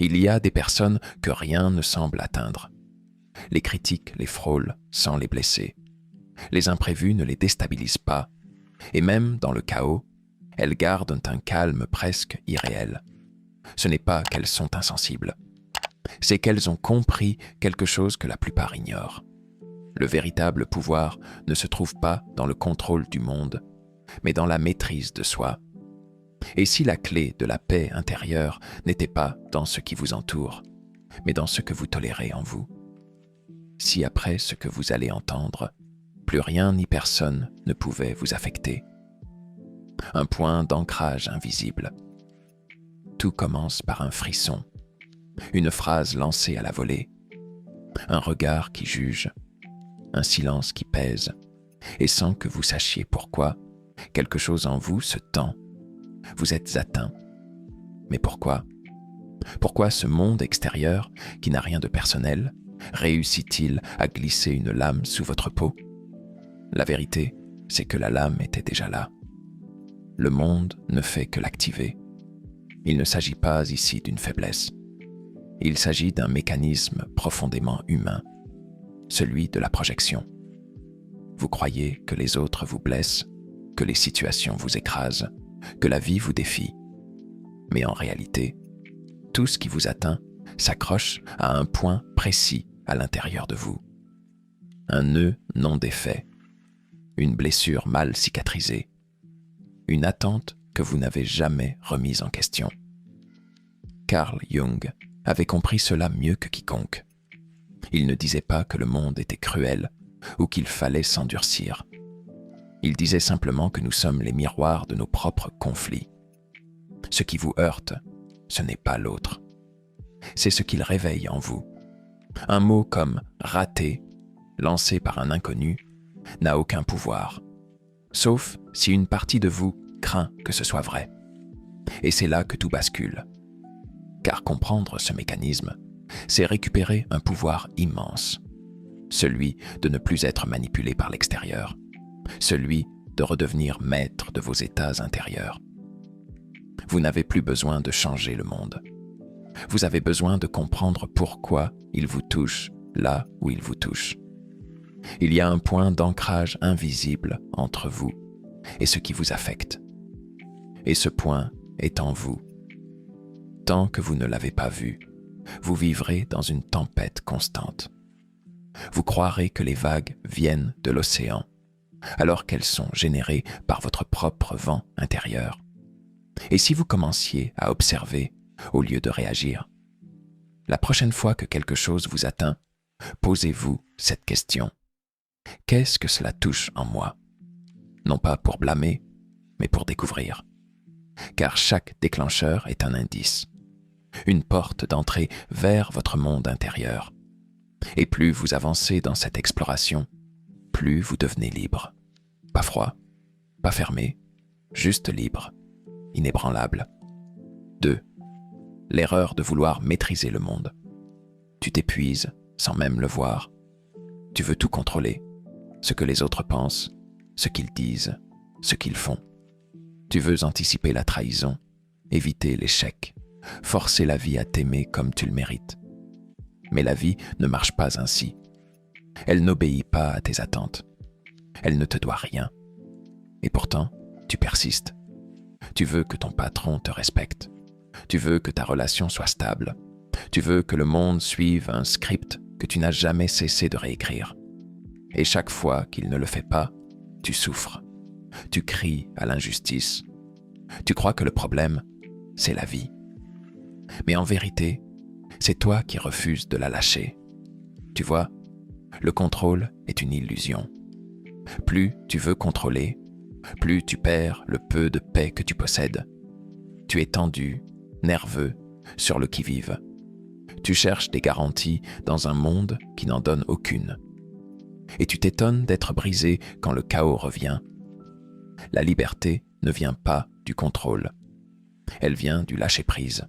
Il y a des personnes que rien ne semble atteindre. Les critiques les frôlent sans les blesser. Les imprévus ne les déstabilisent pas. Et même dans le chaos, elles gardent un calme presque irréel. Ce n'est pas qu'elles sont insensibles. C'est qu'elles ont compris quelque chose que la plupart ignorent. Le véritable pouvoir ne se trouve pas dans le contrôle du monde, mais dans la maîtrise de soi. Et si la clé de la paix intérieure n'était pas dans ce qui vous entoure, mais dans ce que vous tolérez en vous? Si après ce que vous allez entendre, plus rien ni personne ne pouvait vous affecter. Un point d'ancrage invisible. Tout commence par un frisson, une phrase lancée à la volée, un regard qui juge, un silence qui pèse, et sans que vous sachiez pourquoi, quelque chose en vous se tend. Vous êtes atteint. Mais pourquoi? Pourquoi ce monde extérieur, qui n'a rien de personnel, réussit-il à glisser une lame sous votre peau? La vérité, c'est que la lame était déjà là. Le monde ne fait que l'activer. Il ne s'agit pas ici d'une faiblesse. Il s'agit d'un mécanisme profondément humain, celui de la projection. Vous croyez que les autres vous blessent, que les situations vous écrasent, que la vie vous défie. Mais en réalité, tout ce qui vous atteint s'accroche à un point précis à l'intérieur de vous. Un nœud non défait, une blessure mal cicatrisée, une attente que vous n'avez jamais remise en question. Carl Jung avait compris cela mieux que quiconque. Il ne disait pas que le monde était cruel ou qu'il fallait s'endurcir. Il disait simplement que nous sommes les miroirs de nos propres conflits. Ce qui vous heurte, ce n'est pas l'autre. C'est ce qu'il réveille en vous. Un mot comme « raté », lancé par un inconnu, n'a aucun pouvoir, sauf si une partie de vous craint que ce soit vrai. Et c'est là que tout bascule. Car comprendre ce mécanisme, c'est récupérer un pouvoir immense, celui de ne plus être manipulé par l'extérieur, celui de redevenir maître de vos états intérieurs. Vous n'avez plus besoin de changer le monde. Vous avez besoin de comprendre pourquoi il vous touche là où il vous touche. Il y a un point d'ancrage invisible entre vous et ce qui vous affecte. Et ce point est en vous. Tant que vous ne l'avez pas vu, vous vivrez dans une tempête constante. Vous croirez que les vagues viennent de l'océan, alors qu'elles sont générées par votre propre vent intérieur. Et si vous commenciez à observer au lieu de réagir? La prochaine fois que quelque chose vous atteint, posez-vous cette question. Qu'est-ce que cela touche en moi? Non pas pour blâmer, mais pour découvrir. Car chaque déclencheur est un indice, une porte d'entrée vers votre monde intérieur. Et plus vous avancez dans cette exploration, plus vous devenez libre. Pas froid, pas fermé, juste libre, inébranlable. 2. L'erreur de vouloir maîtriser le monde. Tu t'épuises sans même le voir. Tu veux tout contrôler, ce que les autres pensent, ce qu'ils disent, ce qu'ils font. Tu veux anticiper la trahison, éviter l'échec, forcer la vie à t'aimer comme tu le mérites. Mais la vie ne marche pas ainsi. Elle n'obéit pas à tes attentes. Elle ne te doit rien. Et pourtant, tu persistes. Tu veux que ton patron te respecte. Tu veux que ta relation soit stable. Tu veux que le monde suive un script que tu n'as jamais cessé de réécrire. Et chaque fois qu'il ne le fait pas, tu souffres. Tu cries à l'injustice. Tu crois que le problème, c'est la vie. Mais en vérité, c'est toi qui refuses de la lâcher. Tu vois, le contrôle est une illusion. Plus tu veux contrôler, plus tu perds le peu de paix que tu possèdes. Tu es tendu, nerveux, sur le qui-vive. Tu cherches des garanties dans un monde qui n'en donne aucune. Et tu t'étonnes d'être brisé quand le chaos revient. La liberté ne vient pas du contrôle. Elle vient du lâcher-prise.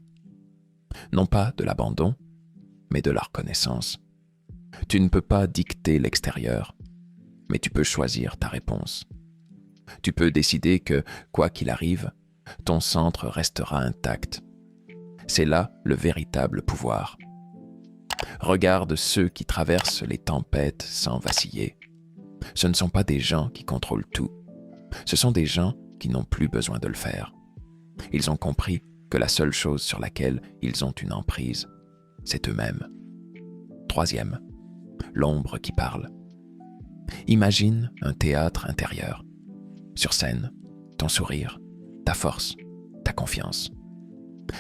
Non pas de l'abandon, mais de la reconnaissance. Tu ne peux pas dicter l'extérieur, mais tu peux choisir ta réponse. Tu peux décider que, quoi qu'il arrive, ton centre restera intact. C'est là le véritable pouvoir. Regarde ceux qui traversent les tempêtes sans vaciller. Ce ne sont pas des gens qui contrôlent tout. Ce sont des gens qui n'ont plus besoin de le faire. Ils ont compris que la seule chose sur laquelle ils ont une emprise, c'est eux-mêmes. Troisième, l'ombre qui parle. Imagine un théâtre intérieur. Sur scène, ton sourire, ta force, ta confiance.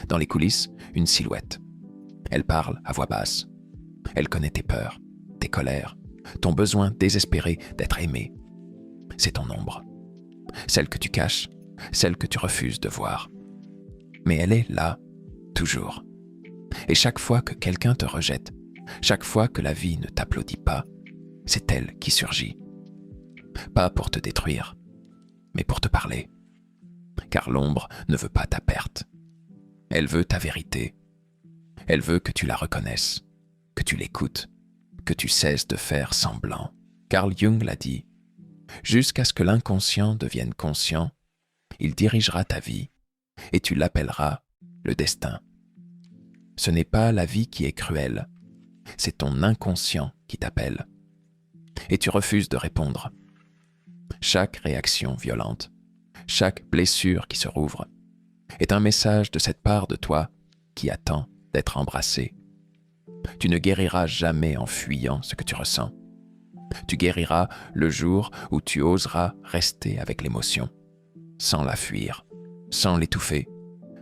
Dans les coulisses, une silhouette. Elle parle à voix basse. Elle connaît tes peurs, tes colères, ton besoin désespéré d'être aimé. C'est ton ombre. Celle que tu caches, celle que tu refuses de voir. Mais elle est là, toujours. Et chaque fois que quelqu'un te rejette, chaque fois que la vie ne t'applaudit pas, c'est elle qui surgit. Pas pour te détruire, mais pour te parler. Car l'ombre ne veut pas ta perte. Elle veut ta vérité. Elle veut que tu la reconnaisses, que tu l'écoutes, que tu cesses de faire semblant. Carl Jung l'a dit, jusqu'à ce que l'inconscient devienne conscient, il dirigera ta vie et tu l'appelleras le destin. Ce n'est pas la vie qui est cruelle, c'est ton inconscient qui t'appelle. Et tu refuses de répondre. Chaque réaction violente, chaque blessure qui se rouvre, est un message de cette part de toi qui attend d'être embrassée. Tu ne guériras jamais en fuyant ce que tu ressens. Tu guériras le jour où tu oseras rester avec l'émotion, sans la fuir, sans l'étouffer,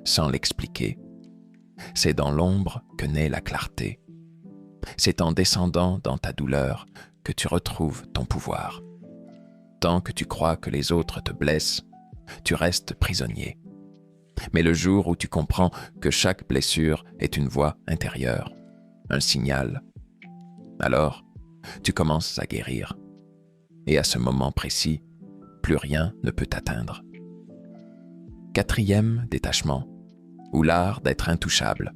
sans l'expliquer. C'est dans l'ombre que naît la clarté. C'est en descendant dans ta douleur que tu retrouves ton pouvoir. Tant que tu crois que les autres te blessent, tu restes prisonnier. Mais le jour où tu comprends que chaque blessure est une voix intérieure, un signal, alors tu commences à guérir. Et à ce moment précis, plus rien ne peut t'atteindre. Quatrième détachement, ou l'art d'être intouchable.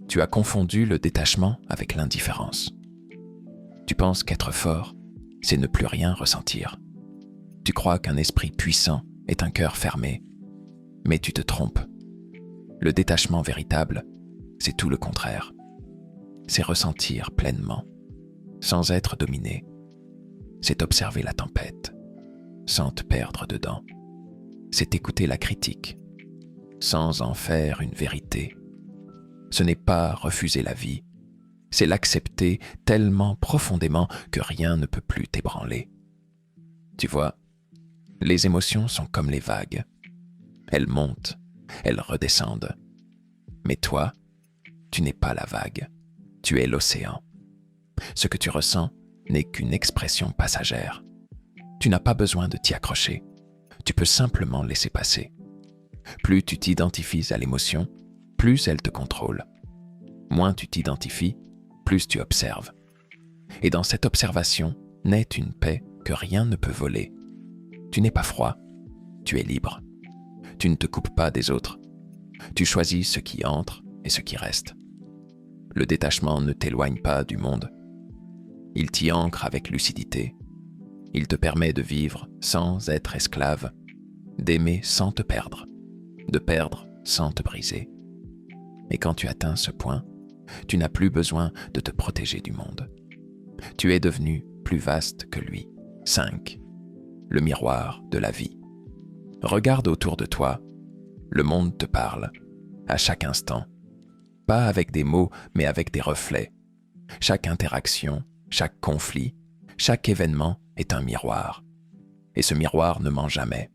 Tu as confondu le détachement avec l'indifférence. Tu penses qu'être fort, c'est ne plus rien ressentir. Tu crois qu'un esprit puissant est un cœur fermé, mais tu te trompes. Le détachement véritable, c'est tout le contraire. C'est ressentir pleinement, sans être dominé. C'est observer la tempête, sans te perdre dedans. C'est écouter la critique, sans en faire une vérité. Ce n'est pas refuser la vie, c'est l'accepter tellement profondément que rien ne peut plus t'ébranler. Tu vois, les émotions sont comme les vagues. Elles montent, elles redescendent. Mais toi, tu n'es pas la vague, tu es l'océan. Ce que tu ressens n'est qu'une expression passagère. Tu n'as pas besoin de t'y accrocher, tu peux simplement laisser passer. Plus tu t'identifies à l'émotion, plus elle te contrôle. Moins tu t'identifies, plus tu observes. Et dans cette observation naît une paix que rien ne peut voler. Tu n'es pas froid, tu es libre. Tu ne te coupes pas des autres. Tu choisis ce qui entre et ce qui reste. Le détachement ne t'éloigne pas du monde. Il t'y ancre avec lucidité. Il te permet de vivre sans être esclave, d'aimer sans te perdre, de perdre sans te briser. Et quand tu atteins ce point, tu n'as plus besoin de te protéger du monde. Tu es devenu plus vaste que lui. 5. Le miroir de la vie. Regarde autour de toi. Le monde te parle, à chaque instant. Pas avec des mots, mais avec des reflets. Chaque interaction, chaque conflit, chaque événement est un miroir. Et ce miroir ne ment jamais.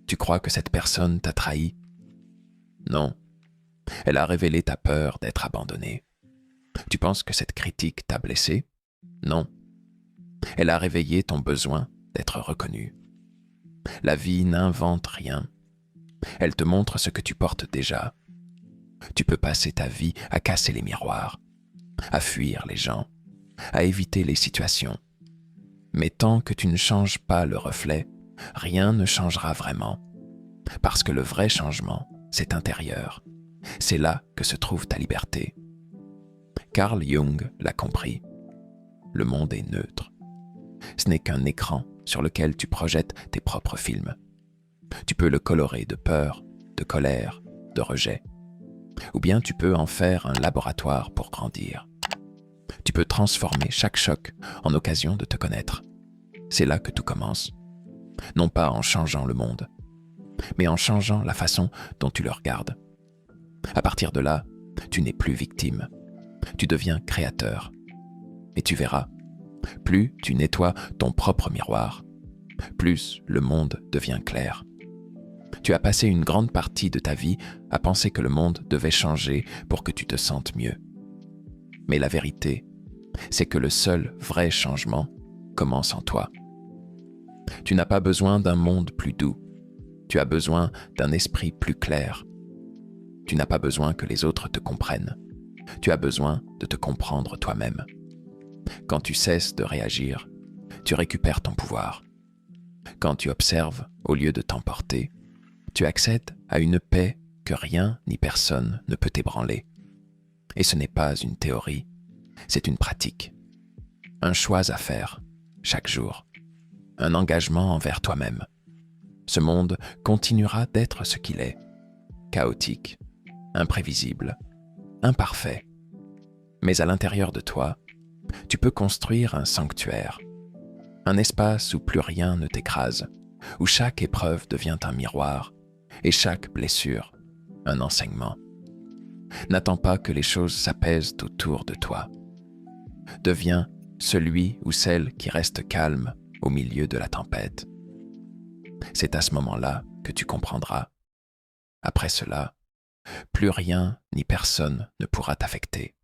Tu crois que cette personne t'a trahi? Non. Elle a révélé ta peur d'être abandonné. Tu penses que cette critique t'a blessé? Non. Elle a réveillé ton besoin d'être reconnu. La vie n'invente rien. Elle te montre ce que tu portes déjà. Tu peux passer ta vie à casser les miroirs, à fuir les gens, à éviter les situations. Mais tant que tu ne changes pas le reflet, rien ne changera vraiment. Parce que le vrai changement, c'est intérieur. C'est là que se trouve ta liberté. Carl Jung l'a compris. Le monde est neutre. Ce n'est qu'un écran sur lequel tu projettes tes propres films. Tu peux le colorer de peur, de colère, de rejet. Ou bien tu peux en faire un laboratoire pour grandir. Tu peux transformer chaque choc en occasion de te connaître. C'est là que tout commence. Non pas en changeant le monde, mais en changeant la façon dont tu le regardes. À partir de là, tu n'es plus victime. Tu deviens créateur. Et tu verras, plus tu nettoies ton propre miroir, plus le monde devient clair. Tu as passé une grande partie de ta vie à penser que le monde devait changer pour que tu te sentes mieux. Mais la vérité, c'est que le seul vrai changement commence en toi. Tu n'as pas besoin d'un monde plus doux. Tu as besoin d'un esprit plus clair. Tu n'as pas besoin que les autres te comprennent. Tu as besoin de te comprendre toi-même. Quand tu cesses de réagir, tu récupères ton pouvoir. Quand tu observes au lieu de t'emporter, tu accèdes à une paix que rien ni personne ne peut ébranler. Et ce n'est pas une théorie, c'est une pratique. Un choix à faire, chaque jour. Un engagement envers toi-même. Ce monde continuera d'être ce qu'il est. Chaotique, imprévisible, imparfait. Mais à l'intérieur de toi, tu peux construire un sanctuaire. Un espace où plus rien ne t'écrase, où chaque épreuve devient un miroir et chaque blessure un enseignement. N'attends pas que les choses s'apaisent autour de toi. Deviens celui ou celle qui reste calme au milieu de la tempête. C'est à ce moment-là que tu comprendras. Après cela, plus rien ni personne ne pourra t'affecter.